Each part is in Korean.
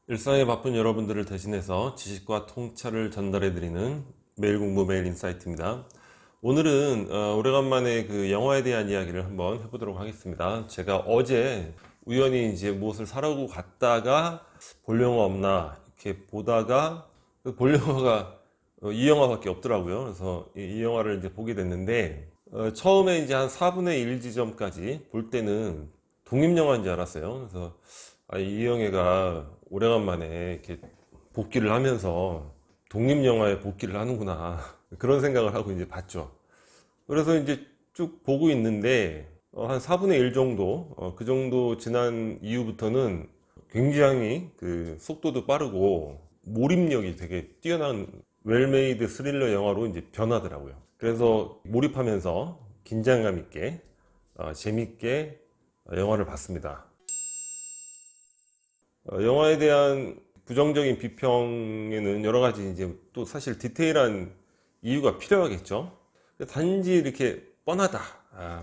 일상에 바쁜 여러분들을 대신해서 지식과 통찰을 전달해드리는 매일 공부 매일 인사이트입니다. 오늘은 오래간만에 그 영화에 대한 이야기를 한번 해보도록 하겠습니다. 제가 어제 우연히 이제 무엇을 사려고 갔다가 볼 영화 없나 이렇게 보다가 볼 영화가 이 영화밖에 없더라고요. 그래서 이 영화를 이제 보게 됐는데 처음에 이제 한 4분의 1 지점까지 볼 때는 독립영화인 줄 알았어요. 그래서 이영애가 오래간만에 이렇게 복귀를 하면서 독립영화에 복귀를 하는구나 그런 생각을 하고 이제 봤죠. 그래서 이제 쭉 보고 있는데 한 4분의 1 정도 그 정도 지난 이후부터는 굉장히 그 속도도 빠르고 몰입력이 되게 뛰어난 웰메이드 스릴러 영화로 이제 변하더라고요. 그래서 몰입하면서 긴장감 있게 재밌게 영화를 봤습니다. 영화에 대한 부정적인 비평에는 여러 가지 이제 또 사실 디테일한 이유가 필요하겠죠. 단지 이렇게 뻔하다,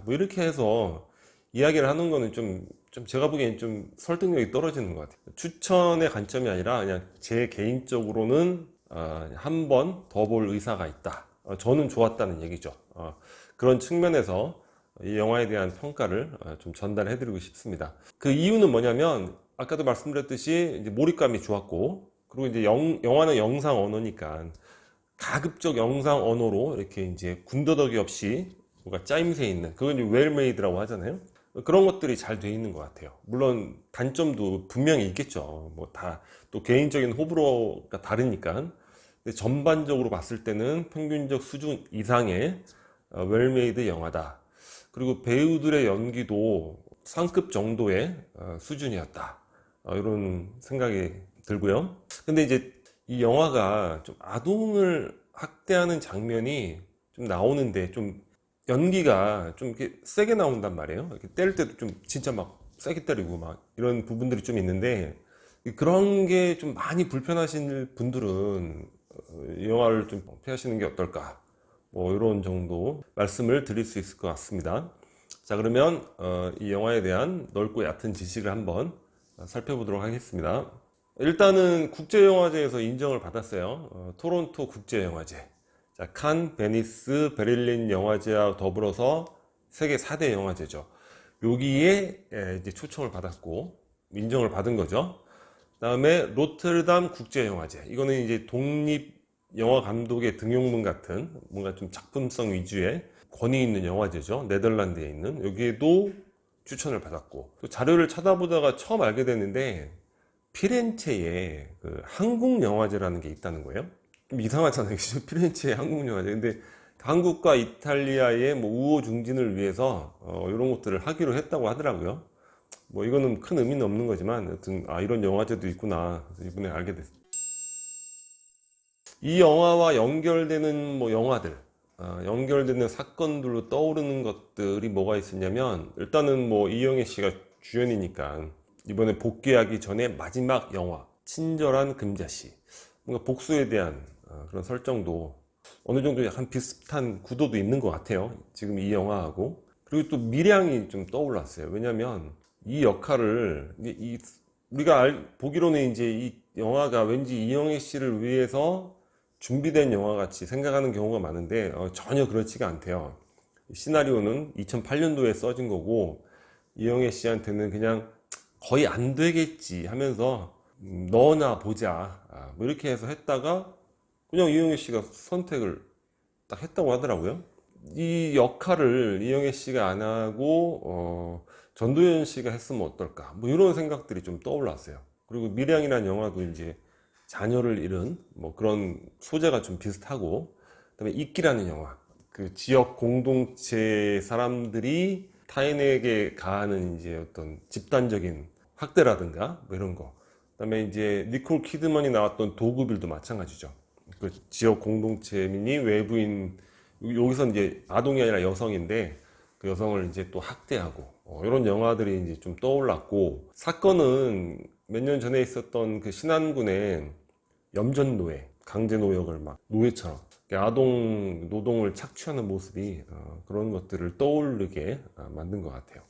뭐 이렇게 해서 이야기를 하는 거는 좀 제가 보기엔 좀 설득력이 떨어지는 것 같아요. 추천의 관점이 아니라 그냥 제 개인적으로는 한 번 더 볼 의사가 있다. 저는 좋았다는 얘기죠. 그런 측면에서 이 영화에 대한 평가를 좀 전달해 드리고 싶습니다. 그 이유는 뭐냐면 아까도 말씀드렸듯이 이제 몰입감이 좋았고, 그리고 이제 영화는 영상 언어니까 가급적 영상 언어로 이렇게 이제 군더더기 없이 뭔가 짜임새 있는, 그건 이제 웰메이드라고 하잖아요. 그런 것들이 잘 돼 있는 것 같아요. 물론 단점도 분명히 있겠죠. 뭐 다 또 개인적인 호불호가 다르니까. 근데 전반적으로 봤을 때는 평균적 수준 이상의 웰메이드 영화다. 그리고 배우들의 연기도 상급 정도의 수준이었다. 이런 생각이 들고요. 근데 이제 이 영화가 좀 아동을 학대하는 장면이 좀 나오는데 좀 연기가 좀 이렇게 세게 나온단 말이에요. 이렇게 때릴 때도 좀 진짜 막 세게 때리고 막 이런 부분들이 좀 있는데, 그런 게 좀 많이 불편하신 분들은 이 영화를 좀 피하시는 게 어떨까, 뭐 이런 정도 말씀을 드릴 수 있을 것 같습니다. 자, 그러면 이 영화에 대한 넓고 얕은 지식을 한번 살펴보도록 하겠습니다. 일단은 국제영화제에서 인정을 받았어요. 토론토 국제영화제, 자, 칸, 베니스, 베를린 영화제와 더불어서 세계 4대 영화제죠. 여기에 이제 초청을 받았고 인정을 받은 거죠. 그다음에 로테르담 국제영화제, 이거는 이제 독립 영화 감독의 등용문 같은 뭔가 좀 작품성 위주의 권위 있는 영화제죠. 네덜란드에 있는, 여기에도 추천을 받았고, 또 자료를 찾아보다가 처음 알게 됐는데 피렌체에 그 한국영화제라는 게 있다는 거예요. 좀 이상하잖아요. 피렌체에 한국영화제. 근데 한국과 이탈리아의 뭐 우호 중진을 위해서 이런 것들을 하기로 했다고 하더라고요. 뭐 이거는 큰 의미는 없는 거지만 여튼 이런 영화제도 있구나, 그래서 이번에 알게 됐어요. 이 영화와 연결되는 뭐 영화들, 연결되는 사건들로 떠오르는 것들이 뭐가 있었냐면, 일단은 뭐 이영애 씨가 주연이니까 이번에 복귀하기 전에 마지막 영화 친절한 금자씨, 뭔가 복수에 대한 그런 설정도 어느 정도 약간 비슷한 구도도 있는 것 같아요, 지금 이 영화하고. 그리고 또 미량이 좀 떠올랐어요. 왜냐면 이 역할을 우리가 보기로는 이제 이 영화가 왠지 이영애 씨를 위해서 준비된 영화 같이 생각하는 경우가 많은데 전혀 그렇지가 않대요. 시나리오는 2008년도에 써진 거고, 이영애 씨한테는 그냥 거의 안 되겠지 하면서 너나 보자, 뭐 이렇게 해서 했다가 그냥 이영애 씨가 선택을 딱 했다고 하더라고요. 이 역할을 이영애 씨가 안 하고 전도연 씨가 했으면 어떨까, 뭐 이런 생각들이 좀 떠올랐어요. 그리고 밀양이라는 영화도 이제 자녀를 잃은 뭐 그런 소재가 좀 비슷하고, 그다음에 이끼라는 영화, 그 지역 공동체 사람들이 타인에게 가하는 이제 어떤 집단적인 학대라든가 뭐 이런 거. 그다음에 이제 니콜 키드먼이 나왔던 도구빌도 마찬가지죠. 그 지역 공동체민이 외부인, 여기서 이제 아동이 아니라 여성인데 그 여성을 이제 또 학대하고 이런 영화들이 이제 좀 떠올랐고, 사건은 몇 년 전에 있었던 그 신안군의 염전노예, 강제노역을 막 노예처럼 아동 노동을 착취하는 모습이 그런 것들을 떠오르게 만든 것 같아요.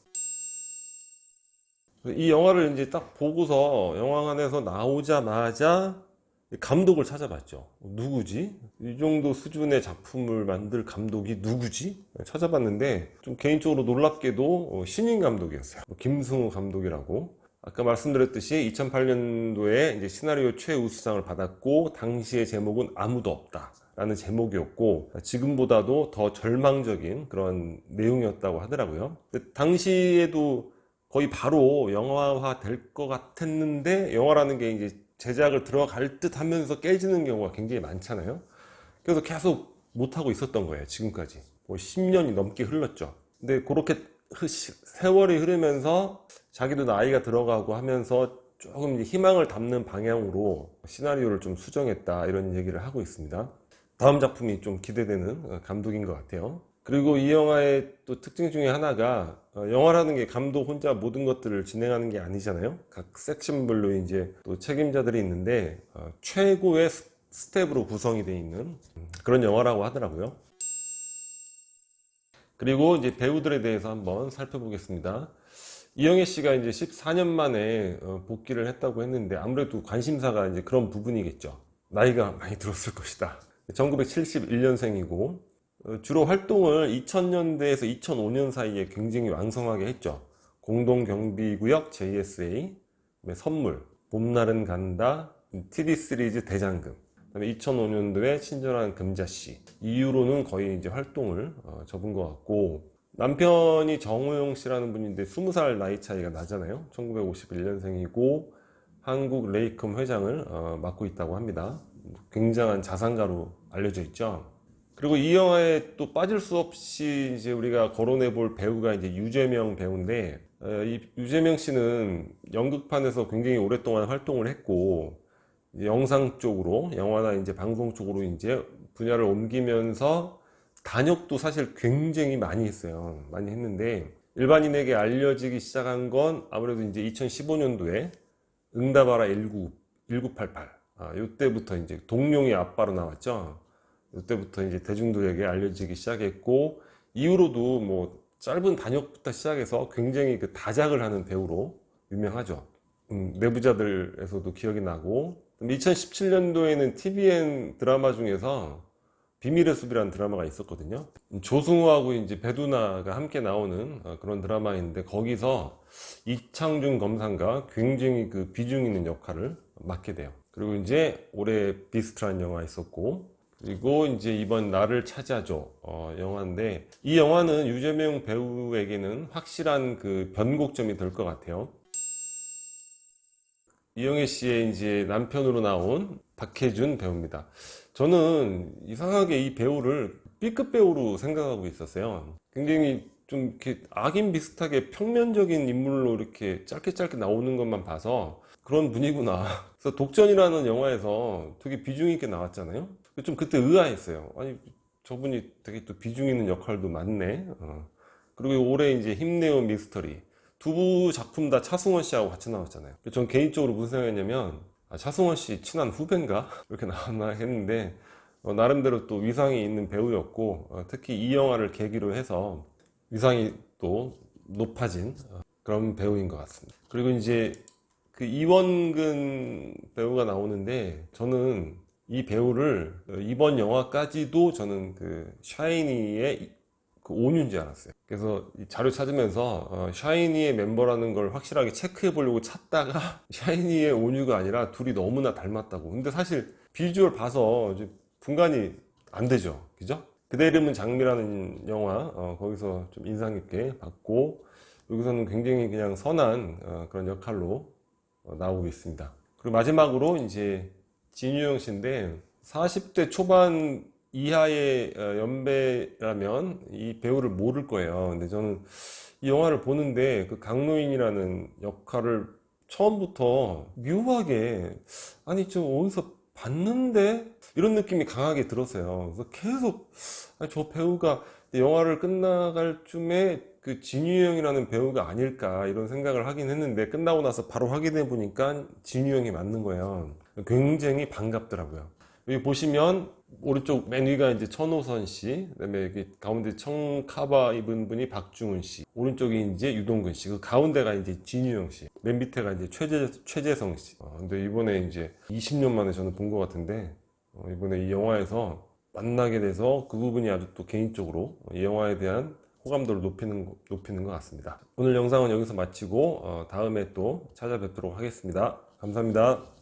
이 영화를 이제 딱 보고서 영화관에서 나오자마자 감독을 찾아봤죠. 누구지? 이 정도 수준의 작품을 만들 감독이 누구지? 찾아봤는데 좀 개인적으로 놀랍게도 신인 감독이었어요. 김승우 감독이라고. 아까 말씀드렸듯이 2008년도에 이제 시나리오 최우수상을 받았고, 당시의 제목은 아무도 없다 라는 제목이었고, 지금보다도 더 절망적인 그런 내용이었다고 하더라고요. 당시에도 거의 바로 영화화 될 것 같았는데, 영화라는 게 이제 제작을 들어갈 듯 하면서 깨지는 경우가 굉장히 많잖아요. 그래서 계속 못하고 있었던 거예요. 지금까지 뭐 10년이 넘게 흘렀죠. 근데 그렇게 세월이 흐르면서 자기도 나이가 들어가고 하면서 조금 희망을 담는 방향으로 시나리오를 좀 수정했다, 이런 얘기를 하고 있습니다. 다음 작품이 좀 기대되는 감독인 것 같아요. 그리고 이 영화의 또 특징 중에 하나가, 영화라는 게 감독 혼자 모든 것들을 진행하는 게 아니잖아요. 각 섹션별로 이제 또 책임자들이 있는데, 최고의 스텝으로 구성이 되어 있는 그런 영화라고 하더라고요. 그리고 이제 배우들에 대해서 한번 살펴보겠습니다. 이영애 씨가 이제 14년 만에 복귀를 했다고 했는데, 아무래도 관심사가 이제 그런 부분이겠죠. 나이가 많이 들었을 것이다. 1971년생이고 주로 활동을 2000년대에서 2005년 사이에 굉장히 왕성하게 했죠. 공동경비구역 JSA, 선물, 봄날은 간다, TV 시리즈 대장금, 그다음에 2005년도에 친절한 금자씨, 이후로는 거의 이제 활동을 접은 것 같고, 남편이 정우영 씨라는 분인데 20살 나이 차이가 나잖아요. 1951년생이고 한국 레이컴 회장을 맡고 있다고 합니다. 굉장한 자산가로 알려져 있죠. 그리고 이 영화에 또 빠질 수 없이 이제 우리가 거론해 볼 배우가 이제 유재명 배우인데, 이 유재명 씨는 연극판에서 굉장히 오랫동안 활동을 했고, 영상 쪽으로, 영화나 이제 방송 쪽으로 이제 분야를 옮기면서 단역도 사실 굉장히 많이 했어요. 많이 했는데, 일반인에게 알려지기 시작한 건 아무래도 이제 2015년도에 응답하라 1988. 이때부터 이제 동룡이 아빠로 나왔죠. 이때부터 이제 대중들에게 알려지기 시작했고, 이후로도 뭐 짧은 단역부터 시작해서 굉장히 그 다작을 하는 배우로 유명하죠. 내부자들에서도 기억이 나고, 2017년도에는 TVN 드라마 중에서 비밀의 숲이라는 드라마가 있었거든요. 조승우하고 이제 배두나가 함께 나오는 그런 드라마인데, 거기서 이창준 검사가 굉장히 그 비중 있는 역할을 맡게 돼요. 그리고 이제 올해 비스트라는 영화 있었고, 그리고 이제 이번 나를 찾아줘 영화인데, 이 영화는 유재명 배우에게는 확실한 그 변곡점이 될 것 같아요. 이영애 씨의 이제 남편으로 나온 박해준 배우입니다. 저는 이상하게 이 배우를 B급 배우로 생각하고 있었어요. 굉장히 좀 이렇게 악인 비슷하게 평면적인 인물로 이렇게 짧게 나오는 것만 봐서 그런 분이구나. 그래서 독전이라는 영화에서 되게 비중 있게 나왔잖아요. 좀 그때 의아했어요. 아니, 저분이 되게 또 비중 있는 역할도 많네. 그리고 올해 이제 힘내요 미스터리, 두 작품 다 차승원 씨하고 같이 나왔잖아요. 전 개인적으로 무슨 생각했냐면, 차승원 씨 친한 후배인가? 이렇게 나왔나 했는데, 나름대로 또 위상이 있는 배우였고, 특히 이 영화를 계기로 해서 위상이 또 높아진 그런 배우인 것 같습니다. 그리고 이제 그 이원근 배우가 나오는데, 저는 이 배우를 이번 영화까지도 저는 그 샤이니의 그 온유인 줄 알았어요. 그래서 이 자료 찾으면서 샤이니의 멤버라는 걸 확실하게 체크해 보려고 찾다가 샤이니의 온유가 아니라 둘이 너무나 닮았다고. 근데 사실 비주얼 봐서 이제 분간이 안 되죠. 그죠? 그대 이름은 장미라는 영화, 거기서 좀 인상 깊게 봤고, 여기서는 굉장히 그냥 선한 그런 역할로 나오고 있습니다. 그리고 마지막으로 이제 진유영 씨인데, 40대 초반 이하의 연배라면 이 배우를 모를 거예요. 근데 저는 이 영화를 보는데 그 강노인이라는 역할을 처음부터 묘하게, 아니 저 어디서 봤는데 이런 느낌이 강하게 들었어요. 그래서 계속 아니, 저 배우가 영화를 끝나갈 쯤에 그 진유영이라는 배우가 아닐까 이런 생각을 하긴 했는데, 끝나고 나서 바로 확인해 보니까 진유영이 맞는 거예요. 굉장히 반갑더라고요. 여기 보시면 오른쪽 맨 위가 이제 천호선 씨, 그다음에 여기 가운데 청카바 입은 분이 박중훈 씨, 오른쪽이 이제 유동근 씨, 그 가운데가 이제 진유영 씨, 맨 밑에가 이제 최재성 씨. 근데 이번에 이제 20년 만에 저는 본 것 같은데, 이번에 이 영화에서 만나게 돼서 그 부분이 아주 또 개인적으로 이 영화에 대한 호감도를 높이는 것 같습니다. 오늘 영상은 여기서 마치고 다음에 또 찾아뵙도록 하겠습니다. 감사합니다.